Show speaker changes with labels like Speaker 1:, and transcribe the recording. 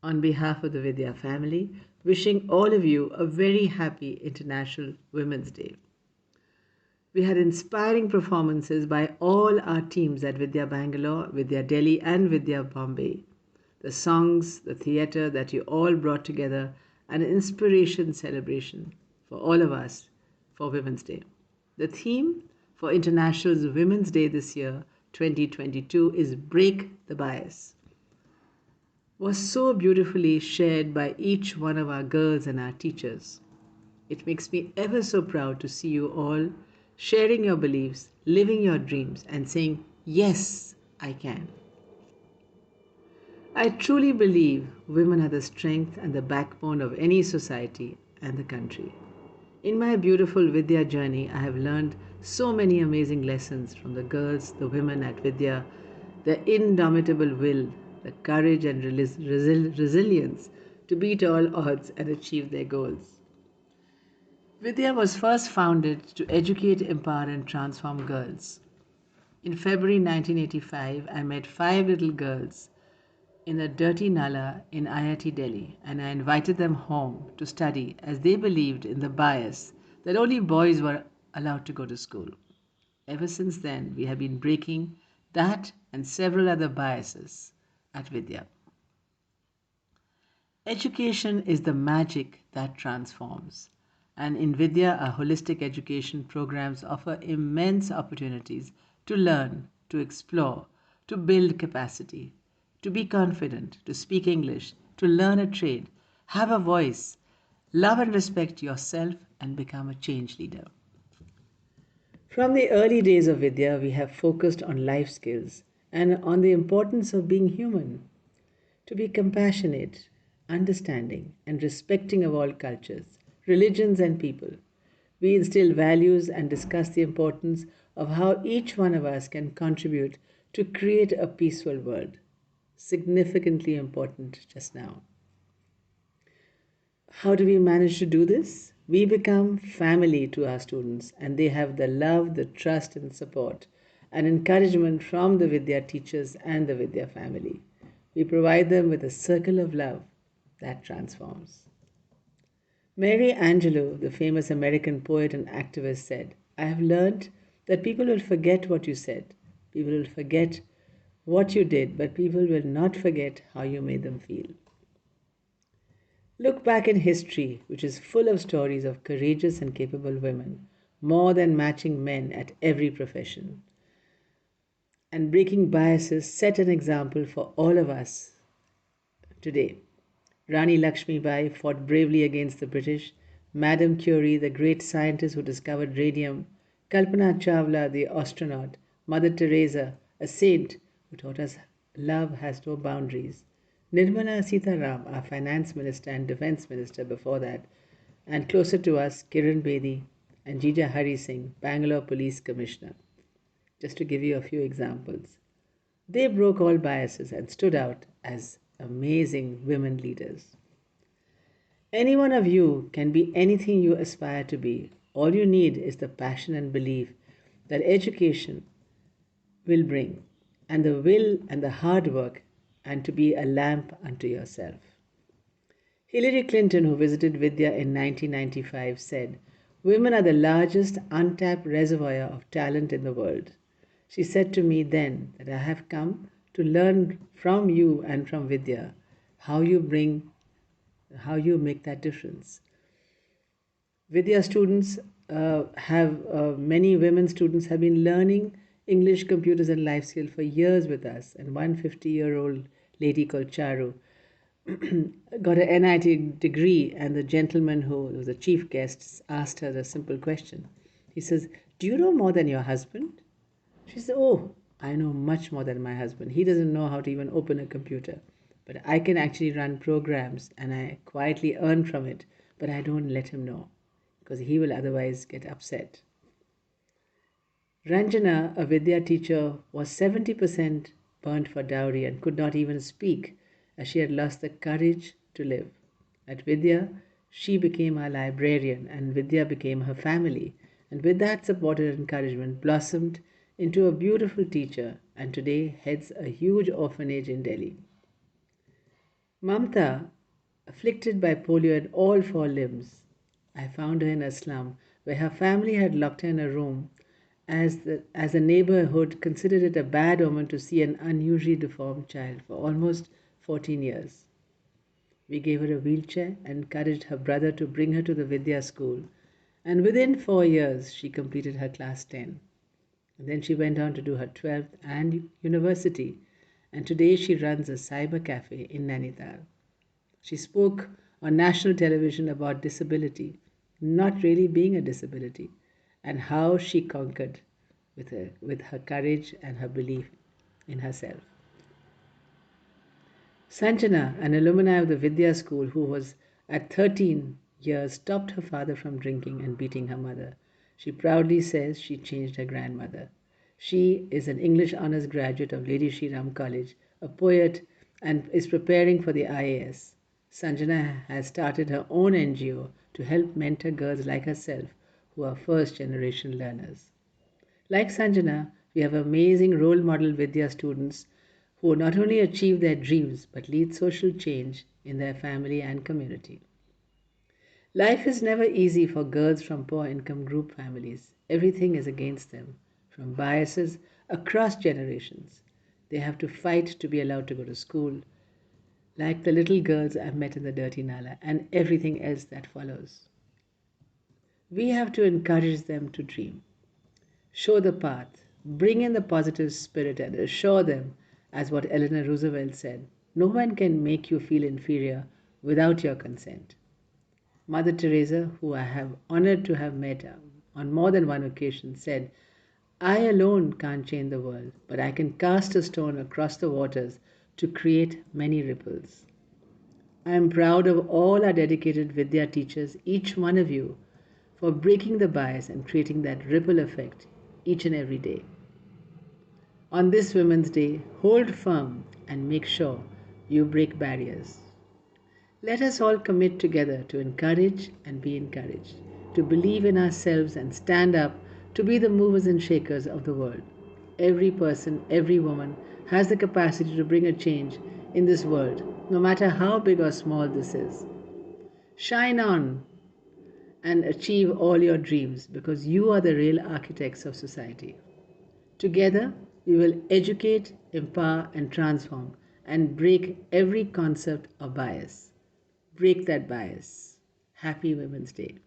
Speaker 1: on behalf of the Vidya family, wishing all of you a very happy International Women's Day. We had inspiring performances by all our teams at Vidya Bangalore, Vidya Delhi, and Vidya Mumbai. The songs, the theatre that you all brought together, an inspiration celebration for all of us for Women's Day. The theme for International Women's Day this year, 2022, is Break the Bias. Was so beautifully shared by each one of our girls and our teachers. It makes me ever so proud to see you all sharing your beliefs, living your dreams, and saying, yes, I can. I truly believe women are the strength and the backbone of any society and the country. In my beautiful Vidya journey, I have learned so many amazing lessons from the girls, the women at Vidya, their indomitable will, the courage and resilience to beat all odds and achieve their goals. Vidya was first founded to educate, empower, and transform girls. In February 1985, I met 5 little girls in a dirty nala in IIT Delhi, and I invited them home to study as they believed in the bias that only boys were allowed to go to school. Ever since then, we have been breaking that and several other biases at Vidya. Education is the magic that transforms. And in Vidya, our holistic education programs offer immense opportunities to learn, to explore, to build capacity, to be confident, to speak English, to learn a trade, have a voice, love and respect yourself, and become a change leader. From the early days of Vidya, we have focused on life skills and on the importance of being human, to be compassionate, understanding, and respecting of all cultures, religions, and people. We instill values and discuss the importance of how each one of us can contribute to create a peaceful world. Significantly important just now. How do we manage to do this? We become family to our students, and they have the love, the trust, and support and encouragement from the Vidya teachers and the Vidya family. We provide them with a circle of love that transforms. Mary Angelou, the famous American poet and activist, said, I have learned that people will forget what you said. People will forget what you did, but people will not forget how you made them feel. Look back in history, which is full of stories of courageous and capable women, more than matching men at every profession. And breaking biases set an example for all of us today. Rani Lakshmi Bai fought bravely against the British, Madame Curie, the great scientist who discovered radium, Kalpana Chawla, the astronaut, Mother Teresa, a saint who taught us love has no boundaries, Nirmala Sitaram, our finance minister and defense minister before that, and closer to us, Kiran Bedi and Jija Hari Singh, Bangalore police commissioner. Just to give you a few examples. They broke all biases and stood out as amazing women leaders. Any one of you can be anything you aspire to be. All you need is the passion and belief that education will bring, and the will and the hard work, and to be a lamp unto yourself. Hillary Clinton, who visited Vidya in 1995, said, women are the largest untapped reservoir of talent in the world. She said to me then that I have come to learn from you and from Vidya how you make that difference. Vidya students many women students have been learning English, computers, and life skills for years with us. And one 50-year-old lady called Charu got an NIT degree, and the gentleman who was the chief guest asked her a simple question. He says, do you know more than your husband? She said, oh, I know much more than my husband. He doesn't know how to even open a computer. But I can actually run programs, and I quietly earn from it, but I don't let him know because he will otherwise get upset. Ranjana, a Vidya teacher, was 70% burnt for dowry and could not even speak as she had lost the courage to live. At Vidya, she became our librarian, and Vidya became her family, and with that support and encouragement blossomed into a beautiful teacher, and today heads a huge orphanage in Delhi. Mamta, afflicted by polio in all four limbs. I found her in a slum where her family had locked her in a room as the neighborhood considered it a bad omen to see an unusually deformed child for almost 14 years. We gave her a wheelchair and encouraged her brother to bring her to the Vidya school, and within 4 years she completed her class 10. And then she went on to do her 12th and university, and today she runs a cyber cafe in Nainital. She spoke on national television about disability, not really being a disability, and how she conquered with her courage and her belief in herself. Sanjana, an alumni of the Vidya school who was at 13 years, stopped her father from drinking and beating her mother. She proudly says she changed her grandmother. She is an English honors graduate of Lady Shri Ram College, a poet, and is preparing for the IAS. Sanjana has started her own NGO to help mentor girls like herself who are first generation learners. Like Sanjana, we have amazing role model Vidya students who not only achieve their dreams but lead social change in their family and community. Life is never easy for girls from poor income group families. Everything is against them, from biases across generations. They have to fight to be allowed to go to school, like the little girls I've met in the dirty nala, and everything else that follows. We have to encourage them to dream. Show the path, bring in the positive spirit, and assure them, as what Eleanor Roosevelt said, no one can make you feel inferior without your consent. Mother Teresa, who I have honored to have met on more than one occasion, said, I alone can't change the world, but I can cast a stone across the waters to create many ripples. I am proud of all our dedicated Vidya teachers, each one of you, for breaking the bias and creating that ripple effect each and every day. On this Women's Day, hold firm and make sure you break barriers. Let us all commit together to encourage and be encouraged, to believe in ourselves and stand up to be the movers and shakers of the world. Every person, every woman has the capacity to bring a change in this world, no matter how big or small this is. Shine on and achieve all your dreams because you are the real architects of society. Together, we will educate, empower, and transform and break every concept of bias. Break that bias. Happy Women's Day.